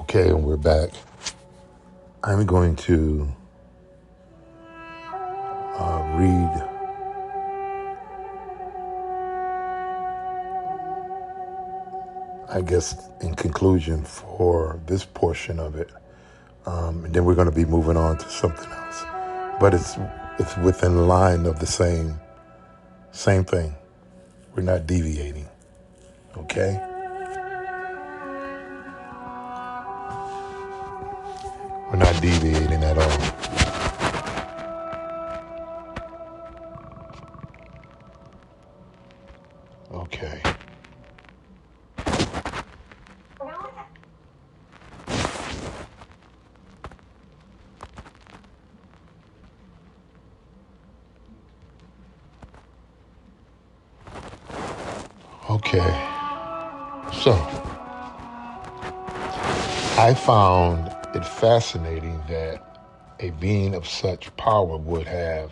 Okay, and we're back. I'm going to read I guess in conclusion for this portion of it, and then we're going to be moving on to something else. But it's within line of the same thing. We're not deviating. Okay? We're not deviating at all. Okay. Okay. So, I found it fascinating that a being of such power would have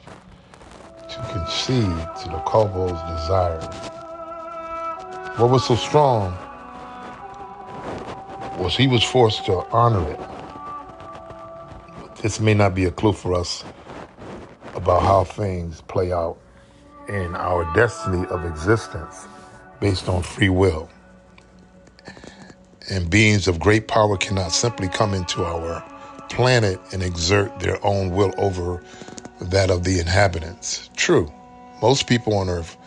to concede to the Kobold's desire. What was so strong was he was forced to honor it. This may not be a clue for us about how things play out in our destiny of existence based on free will. And beings of great power cannot simply come into our planet and exert their own will over that of the inhabitants. True, most people on Earth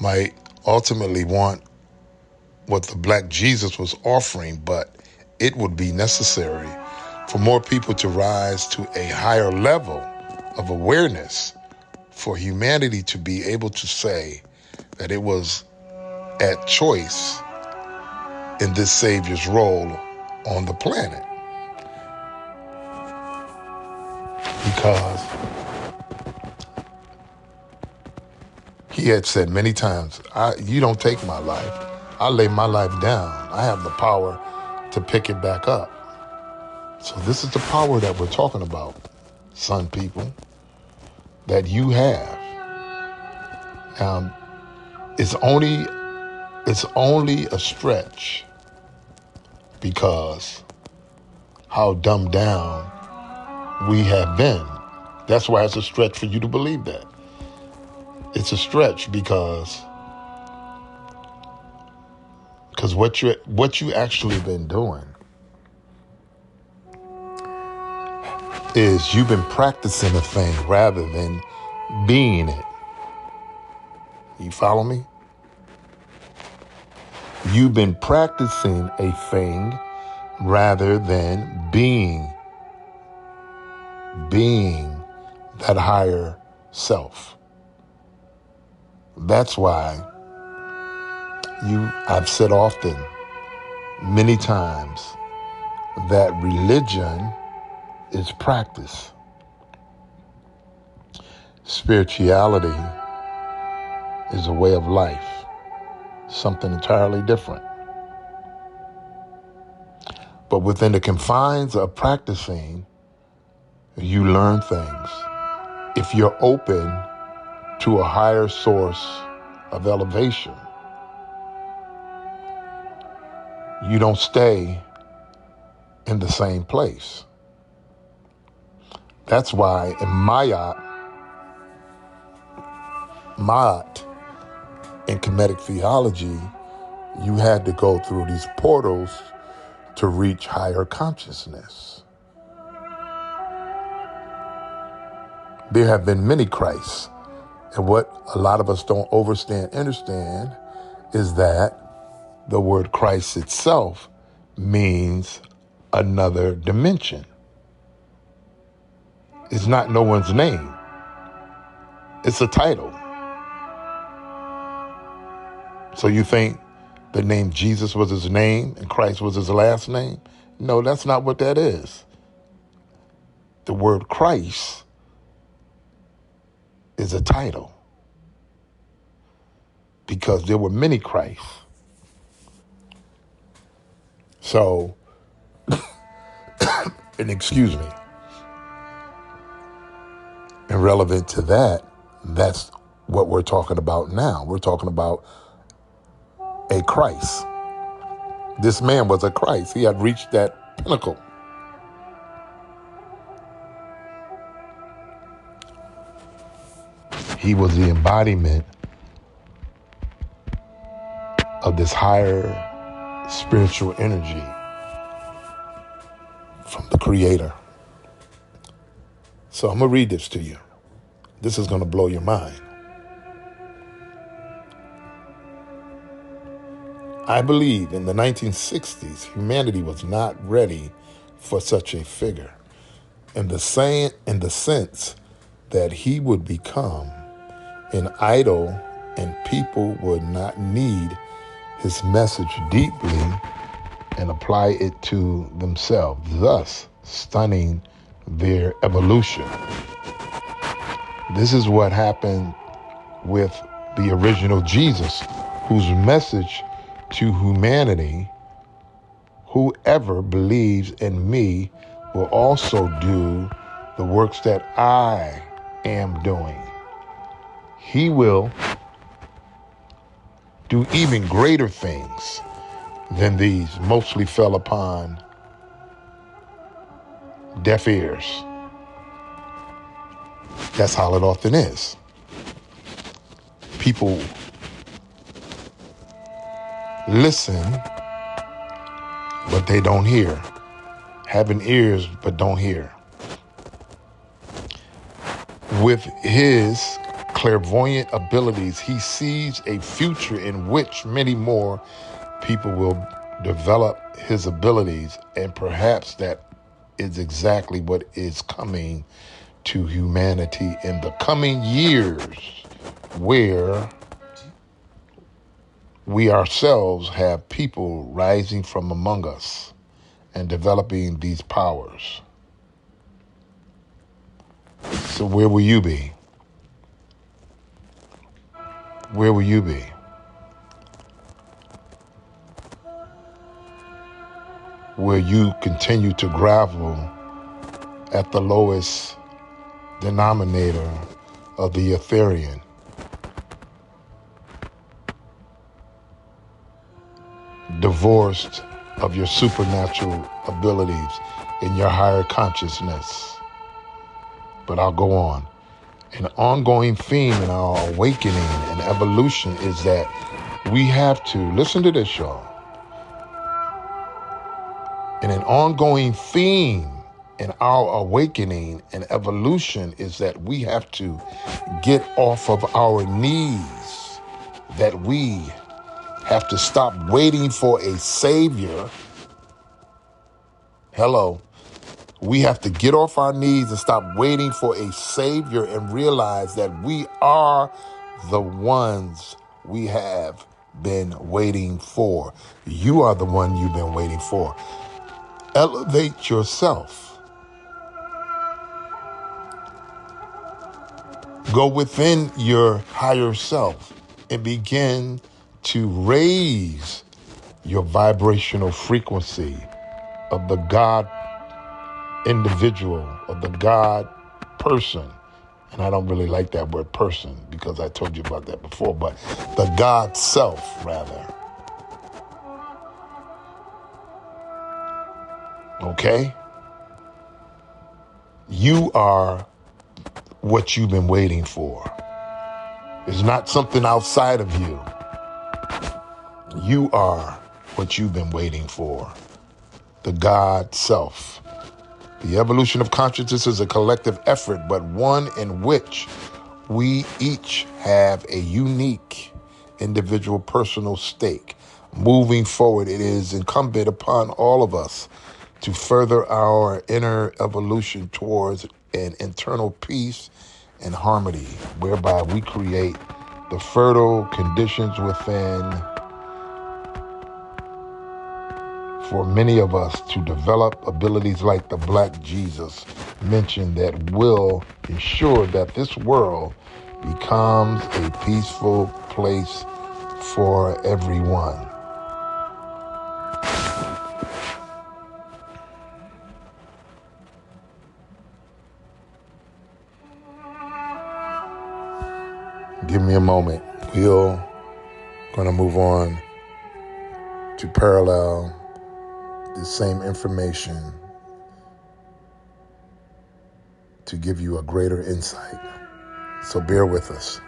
might ultimately want what the Black Jesus was offering, but it would be necessary for more people to rise to a higher level of awareness for humanity to be able to say that it was at choice in this Savior's role on the planet. Because he had said many times, you don't take my life. I lay my life down. I have the power to pick it back up. So this is the power that we're talking about, son people, that you have. It's only a stretch because how dumbed down we have been. That's why it's a stretch for you to believe that. It's a stretch because what you actually been doing is you've been practicing a thing rather than being it. You follow me? You've been practicing a thing rather than being that higher self. That's why I've said often, many times, that religion is practice. Spirituality is a way of life, something entirely different. But within the confines of practicing, you learn things. If you're open to a higher source of elevation, you don't stay in the same place. That's why in Ma'at in Kemetic theology, you had to go through these portals to reach higher consciousness. There have been many Christs, and what a lot of us don't understand is that the word Christ itself means another dimension. It's not no one's name. It's a title. So you think the name Jesus was his name and Christ was his last name? No, that's not what that is. The word Christ is a title because there were many Christs. So, and excuse me, and relevant to that, that's what we're talking about now. We're talking about a Christ. This man was a Christ. He had reached that Pinnacle. He was the embodiment of this higher spiritual energy from the Creator. So I'm going to read this to you. This is going to blow your mind. I believe in the 1960s, humanity was not ready for such a figure. In the sense that he would become an idol and people would not need his message deeply and apply it to themselves, thus stunning their evolution. This is what happened with the original Jesus, whose message to humanity, whoever believes in me will also do the works that I am doing. He will do even greater things than these, mostly fell upon deaf ears. That's how it often is. People listen, but they don't hear. Having ears, but don't hear. With his clairvoyant abilities, he sees a future in which many more people will develop his abilities, and perhaps that is exactly what is coming to humanity in the coming years, where we ourselves have people rising from among us and developing these powers. So where will you be? Where will you be? Will you continue to grovel at the lowest denominator of the Ethereum? Divorced of your supernatural abilities in your higher consciousness. But I'll go on. An ongoing theme in our awakening and evolution is that we have to, listen to this, y'all. And an ongoing theme in our awakening and evolution is that we have to get off of our knees, that we have to stop waiting for a savior. Hello. We have to get off our knees and stop waiting for a savior and realize that we are the ones we have been waiting for. You are the one you've been waiting for. Elevate yourself. Go within your higher self and begin to raise your vibrational frequency of the God individual, of the God person. And I don't really like that word person because I told you about that before, but the God self, rather. Okay? You are what you've been waiting for. It's not something outside of you. You are what you've been waiting for. The God self. The evolution of consciousness is a collective effort, but one in which we each have a unique individual personal stake. Moving forward, it is incumbent upon all of us to further our inner evolution towards an internal peace and harmony, whereby we create the fertile conditions within for many of us to develop abilities like the Black Jesus mentioned that will ensure that this world becomes a peaceful place for everyone. Give me a moment. We're going to move on to parallel the same information to give you a greater insight. So bear with us.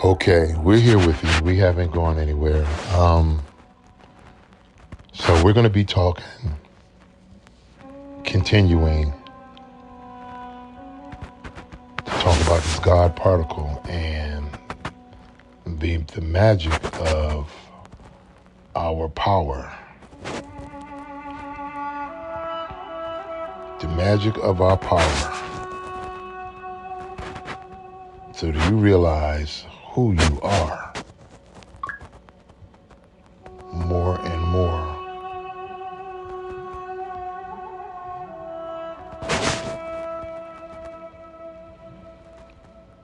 Okay, we're here with you. We haven't gone anywhere. So we're going to be talking, continuing to talk about this God particle and the magic of our power. The magic of our power. So do you realize who you are more and more?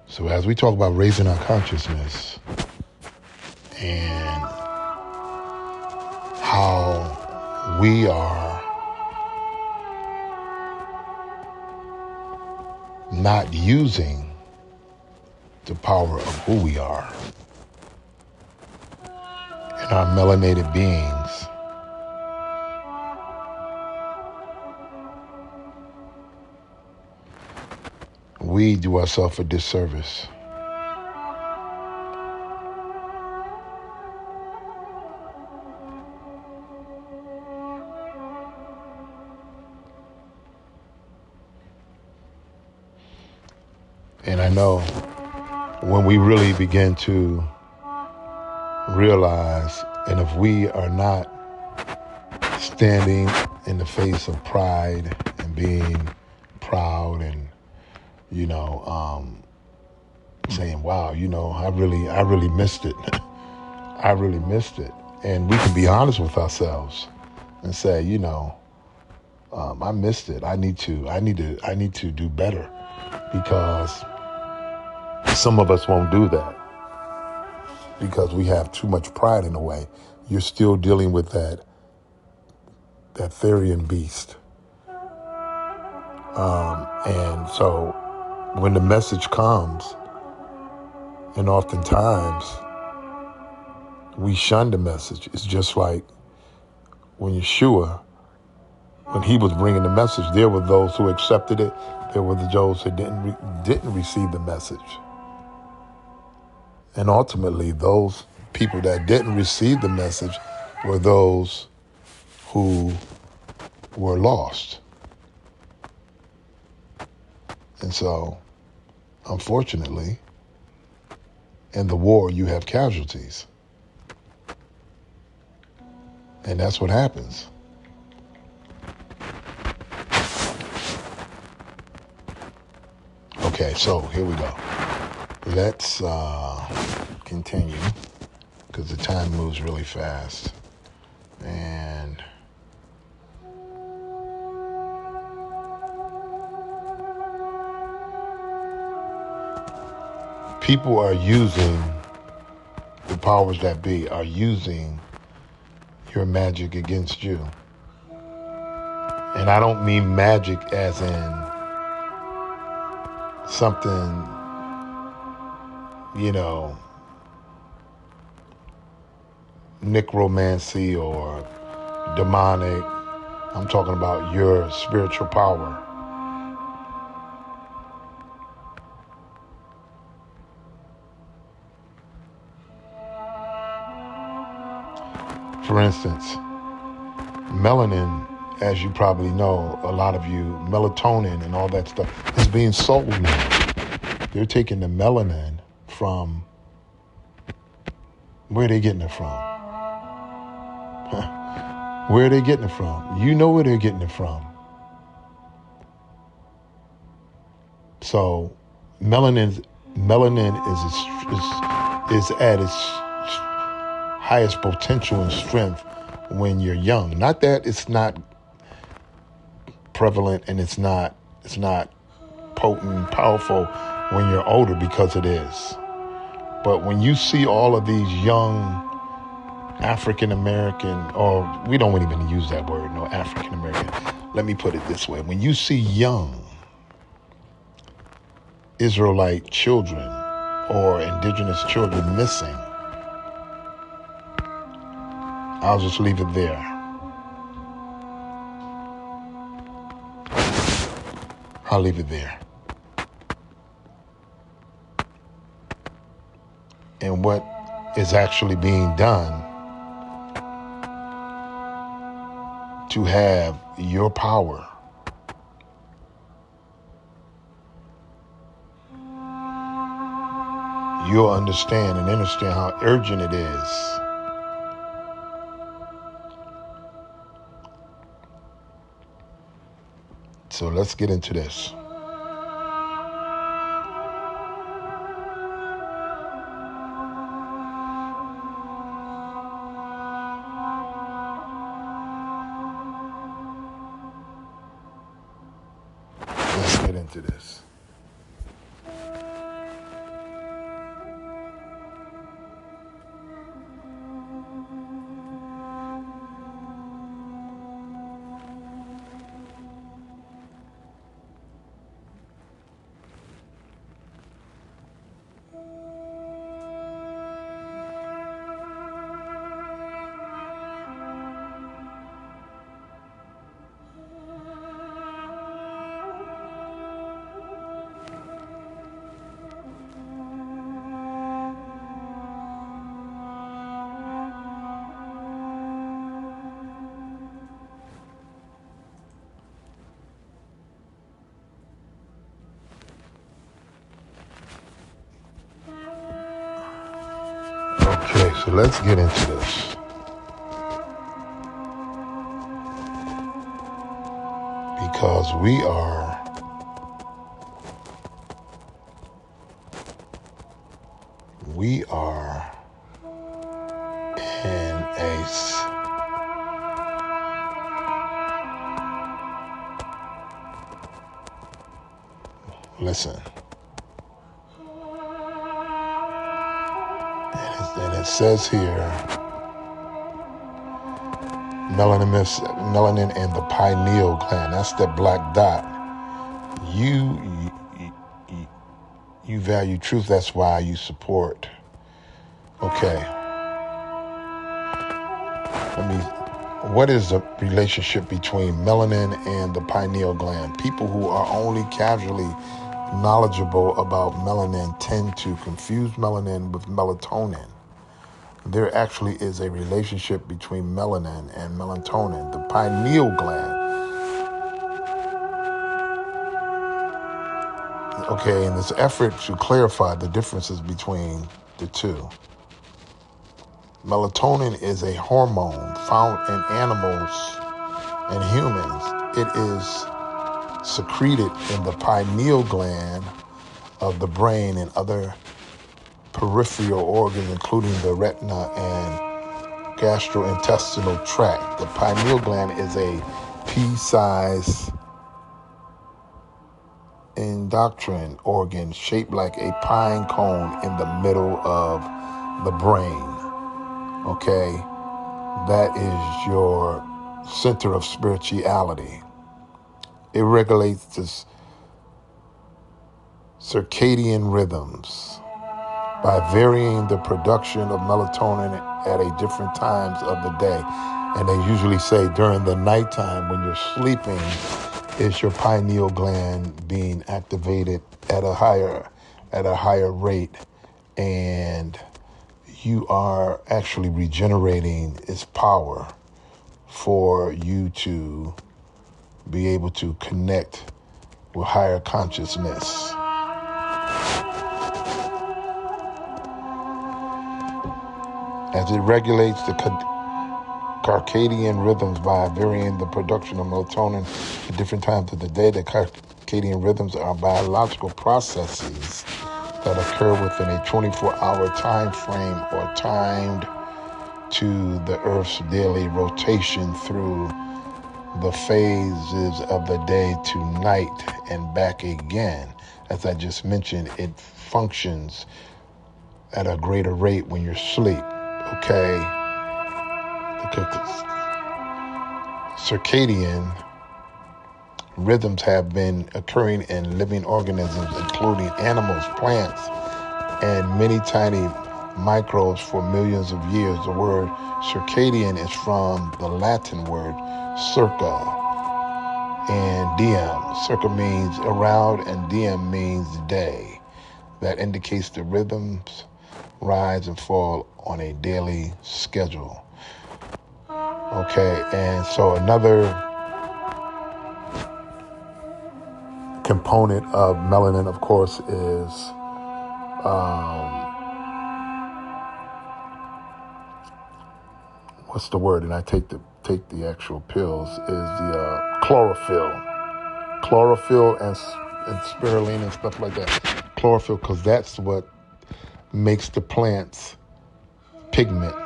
So as we talk about raising our consciousness and how we are not using the power of who we are and our melanated beings, we do ourselves a disservice. And I know when we really begin to realize, and if we are not standing in the face of pride and being proud and, saying, wow, I really missed it. I really missed it. And we can be honest with ourselves and say, I missed it. I need to do better, because some of us won't do that because we have too much pride in a way. You're still dealing with that Therian beast. And so when the message comes, and oftentimes we shun the message. It's just like when Yeshua, when he was bringing the message, there were those who accepted it. There were those who didn't receive the message. And ultimately, those people that didn't receive the message were those who were lost. And so, unfortunately, in the war, you have casualties. And that's what happens. Okay, so here we go. Let's continue, because the time moves really fast. And people are using, the powers that be are using your magic against you. And I don't mean magic as in something, you know, necromancy or demonic. I'm talking about your spiritual power. For instance, melanin, as you probably know, a lot of you, melatonin and all that stuff is being sold now. They're taking the melanin from, where are they getting it from? Where are they getting it from? You know where they're getting it from. So melanin is at its highest potential and strength when you're young. Not that it's not prevalent and it's not potent, powerful when you're older, because it is. But when you see all of these young African American, or we don't even use that word, no, African American. Let me put it this way. When you see young Israelite children or indigenous children missing, I'll just leave it there. I'll leave it there. And what is actually being done to have your power you'll understand how urgent it is. So let's get into this. Let's get into this. Okay, so let's get into this. Because we are in a listen. And it says here, melanin and the pineal gland. That's the black dot. You value truth. That's why you support. Okay. What is the relationship between melanin and the pineal gland? People who are only casually knowledgeable about melanin tend to confuse melanin with melatonin. There actually is a relationship between melanin and melatonin. The pineal gland. Okay, in this effort to clarify the differences between the two. Melatonin is a hormone found in animals and humans. It is secreted in the pineal gland of the brain and other peripheral organs, including the retina and gastrointestinal tract. The pineal gland is a pea-sized endocrine organ shaped like a pine cone in the middle of the brain. Okay, that is your center of spirituality. It regulates the circadian rhythms by varying the production of melatonin at a different times of the day. And they usually say during the nighttime when you're sleeping, is your pineal gland being activated at a higher rate, and you are actually regenerating its power for you to be able to connect with higher consciousness. As it regulates the circadian rhythms by varying the production of melatonin at different times of the day. The circadian rhythms are biological processes that occur within a 24-hour time frame or timed to the Earth's daily rotation through the phases of the day to night and back again. As I just mentioned, it functions at a greater rate when you're asleep, okay? Because circadian rhythms have been occurring in living organisms, including animals, plants, and many tiny microbes for millions of years. The word circadian is from the Latin word circa and diem. Circa means around and diem means day. That indicates the rhythms rise and fall on a daily schedule. Okay, and so another component of melanin, of course, is what's the word? And I take the actual pills, is the chlorophyll and spirulina and stuff like that. Chlorophyll, because that's what makes the plants pigment.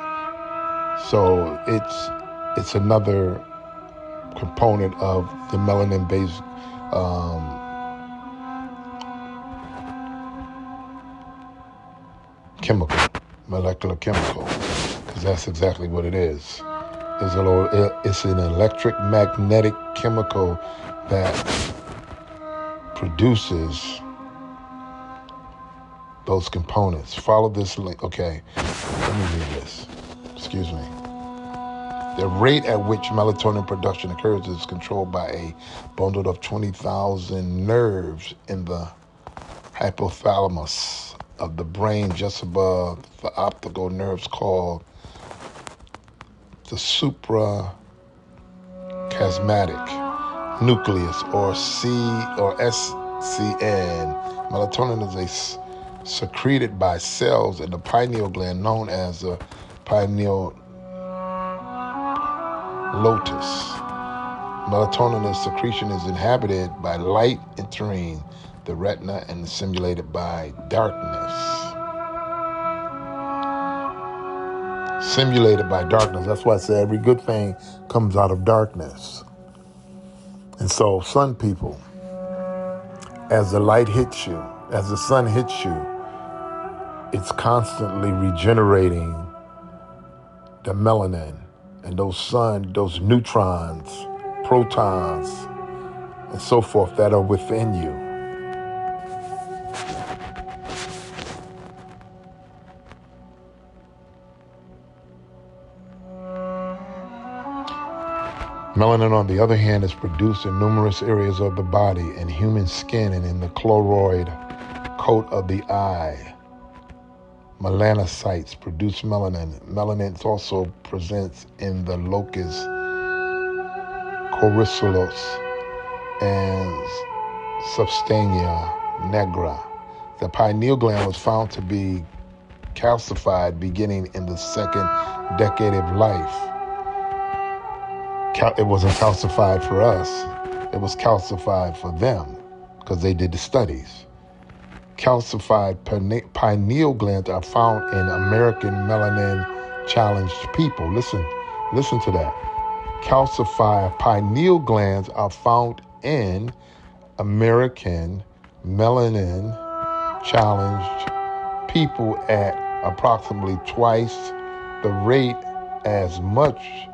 So it's another component of the melanin-based molecular chemical, because that's exactly what it is. It's an electric-magnetic chemical that produces those components. Follow this link. Okay, let me read this. Excuse me. The rate at which melatonin production occurs is controlled by a bundle of 20,000 nerves in the hypothalamus of the brain just above the optical nerves called the suprachiasmatic nucleus, or SCN. Melatonin is secreted by cells in the pineal gland known as the pineal lotus. Melatonin secretion is inhibited by light entering the retina and stimulated by darkness. That's why I say every good thing comes out of darkness. And so, sun people, as the light hits you, as the sun hits you, it's constantly regenerating the melanin and those neutrons, protons, and so forth that are within you. Melanin, on the other hand, is produced in numerous areas of the body, in human skin and in the choroid coat of the eye. Melanocytes produce melanin. Melanin also presents in the locus coeruleus and substantia nigra. The pineal gland was found to be calcified beginning in the second decade of life. It wasn't calcified for us. It was calcified for them because they did the studies. Calcified pineal glands are found in American melanin-challenged people. Listen to that. Calcified pineal glands are found in American melanin-challenged people at approximately twice the rate as much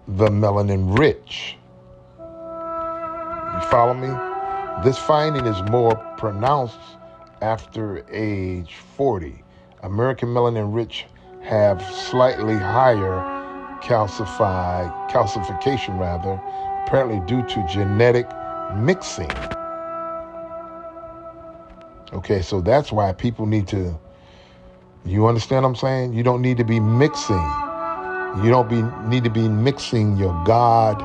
the melanin rich. You follow me? This finding is more pronounced after age 40. American melanin-rich have slightly higher calcification, apparently due to genetic mixing. Okay, so that's why people need to, you understand what I'm saying? You don't need to be mixing. You don't need to be mixing your God,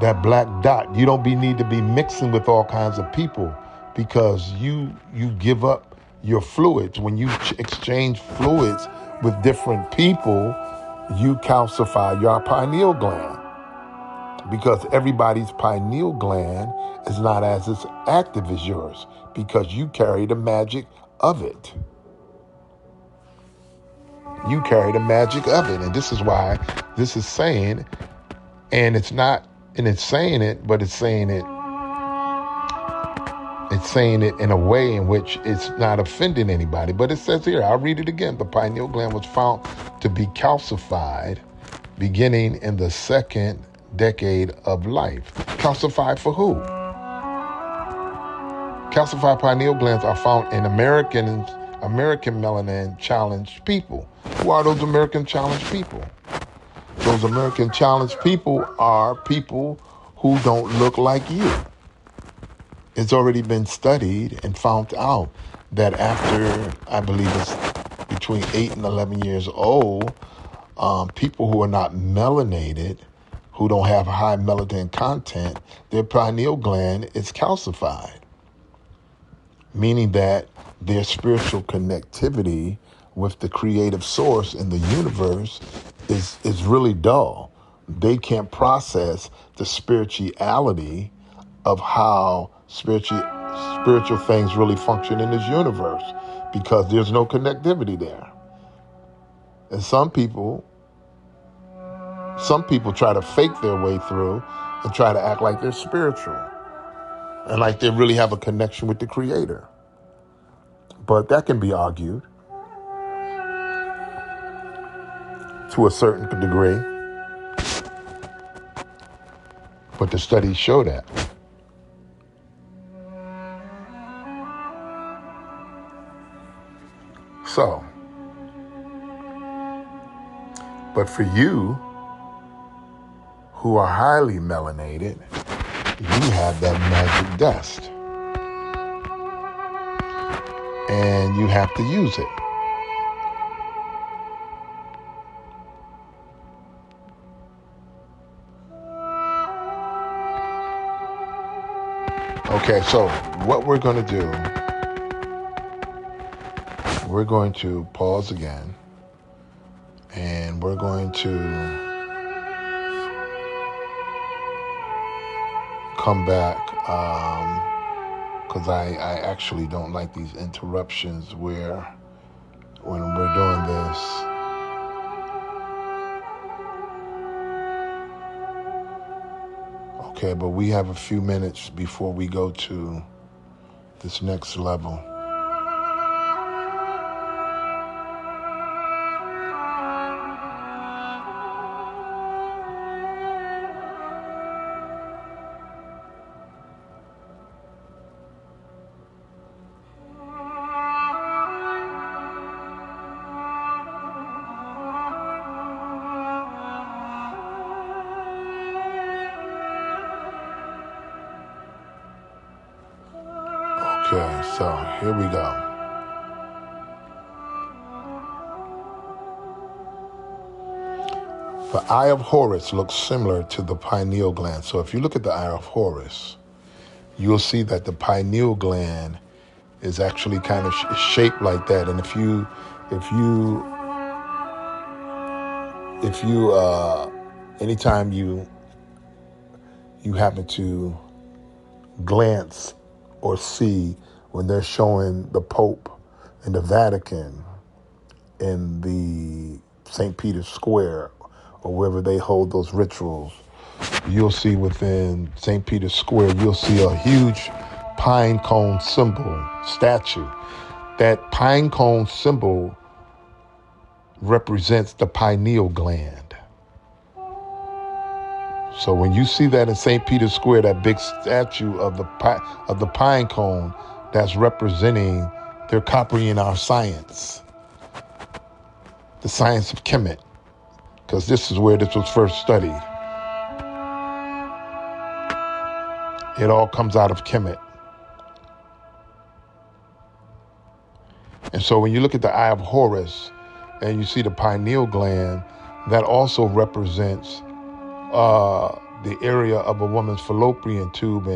that black dot. You don't need to be mixing with all kinds of people, because you give up your fluids. When you exchange fluids with different people, you calcify your pineal gland, because everybody's pineal gland is not as active as yours, because you carry the magic of it. You carry the magic of it. And this is why this is saying, and it's not, and it's saying it, but it's saying it in a way in which it's not offending anybody. But it says here, I'll read it again. The pineal gland was found to be calcified beginning in the second decade of life. Calcified for who? Calcified pineal glands are found in American melanin challenged people. Who are those American challenged people? Those American challenged people are people who don't look like you. It's already been studied and found out that after, I believe it's between 8 and 11 years old, people who are not melanated, who don't have high melanin content, their pineal gland is calcified, meaning that their spiritual connectivity with the creative source in the universe is really dull. They can't process the spirituality of how spiritual things really function in this universe, because there's no connectivity there. And some people try to fake their way through and try to act like they're spiritual and like they really have a connection with the Creator. But that can be argued to a certain degree. But the studies show that. So, but for you who are highly melanated, you have that magic dust. And you have to use it. Okay, so what we're going to do, we're going to pause again, and we're going to come back, because I actually don't like these interruptions when we're doing this. Okay, but we have a few minutes before we go to this next level. Okay, so here we go. The Eye of Horus looks similar to the pineal gland. So if you look at the Eye of Horus, you'll see that the pineal gland is actually kind of shaped like that. And if you anytime you happen to glance or see when they're showing the Pope in the Vatican in the St. Peter's Square or wherever they hold those rituals, you'll see within St. Peter's Square, you'll see a huge pine cone statue. That pine cone symbol represents the pineal gland. So when you see that in St. Peter's Square, that big statue of the pine cone, that's representing, they're copying our science, the science of Kemet, because this is where this was first studied. It all comes out of Kemet. And so when you look at the Eye of Horus and you see the pineal gland, that also represents the area of a woman's fallopian tube,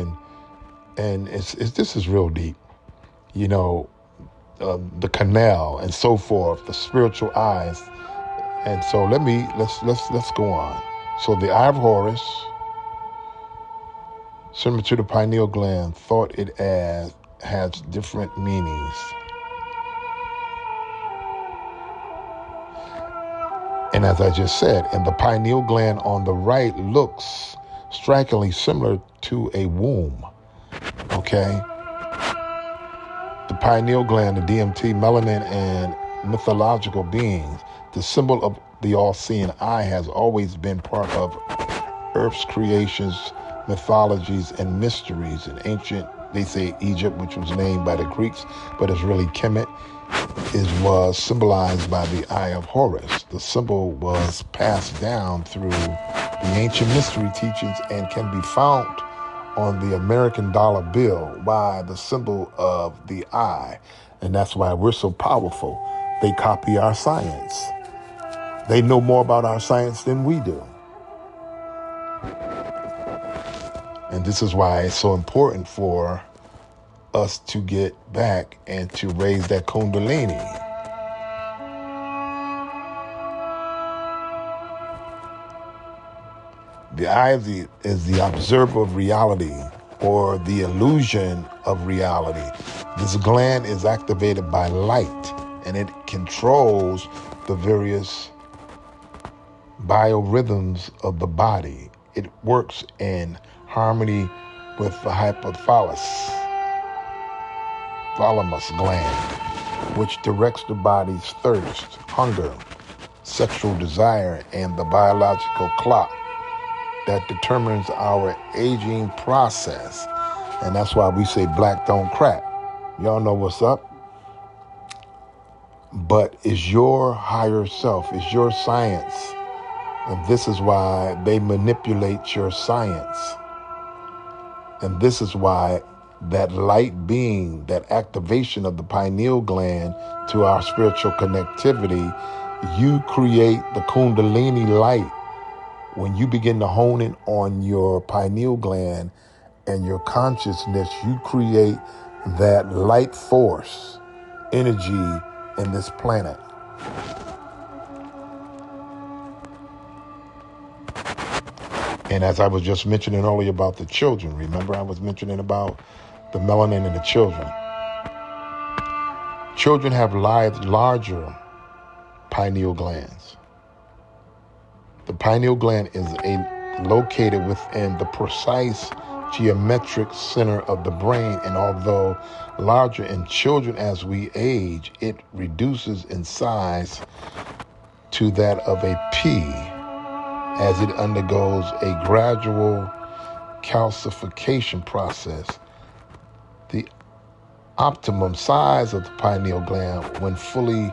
and this is real deep, you know, the canal and so forth, the spiritual eyes. And so let's go on. So the Eye of Horus, similar to the pineal gland, thought it has different meanings. And as I just said, and the pineal gland on the right looks strikingly similar to a womb, okay? The pineal gland, the DMT, melanin, and mythological beings, the symbol of the all-seeing eye, has always been part of Earth's creations, mythologies, and mysteries. In ancient, they say Egypt, which was named by the Greeks, but it's really Kemet, was symbolized by the Eye of Horus. The symbol was passed down through the ancient mystery teachings and can be found on the American dollar bill by the symbol of the eye. And that's why we're so powerful. They copy our science. They know more about our science than we do. And this is why it's so important for us to get back and to raise that Kundalini. The eye is the observer of reality, or the illusion of reality. This gland is activated by light, and it controls the various biorhythms of the body. It works in harmony with the hypothalamus gland, which directs the body's thirst, hunger, sexual desire, and the biological clock that determines our aging process. And that's why we say black don't crack. Y'all know what's up. But is your higher self, is your science. And this is why they manipulate your science. And this is why that light being, that activation of the pineal gland to our spiritual connectivity, you create the Kundalini light. When you begin to hone in on your pineal gland and your consciousness, you create that light force, energy in this planet. And as I was just mentioning earlier about the children, remember I was mentioning about the melanin in the children. Children have larger pineal glands. The pineal gland is located within the precise geometric center of the brain, and although larger in children as we age, it reduces in size to that of a pea as it undergoes a gradual calcification process. The optimum size of the pineal gland, when fully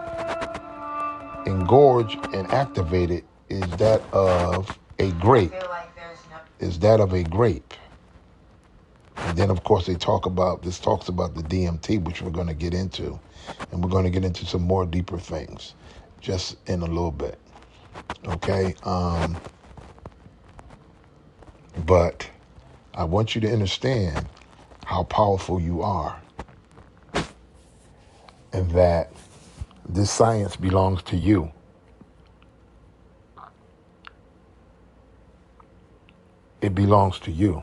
engorged and activated, is that of a grape. And then, of course, talks about the DMT, which we're going to get into. And we're going to get into some more deeper things just in a little bit. Okay? But I want you to understand how powerful you are, and that this science belongs to you. It belongs to you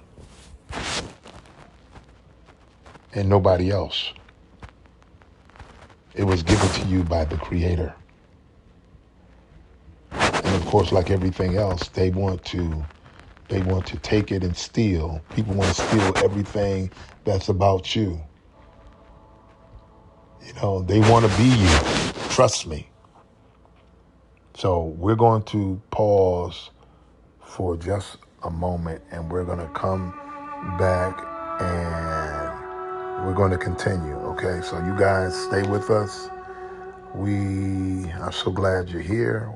and nobody else. It was given to you by the Creator. And of course, like everything else, they want to take it and steal. People want to steal everything that's about you. You know, they want to be you. Trust me. So we're going to pause for just a moment, and we're going to come back and we're going to continue. Okay, so you guys stay with us. We are so glad you're here.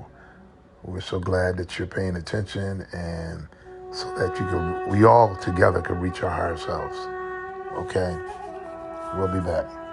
We're so glad that you're paying attention, and so that we all together can reach our higher selves. Okay, we'll be back.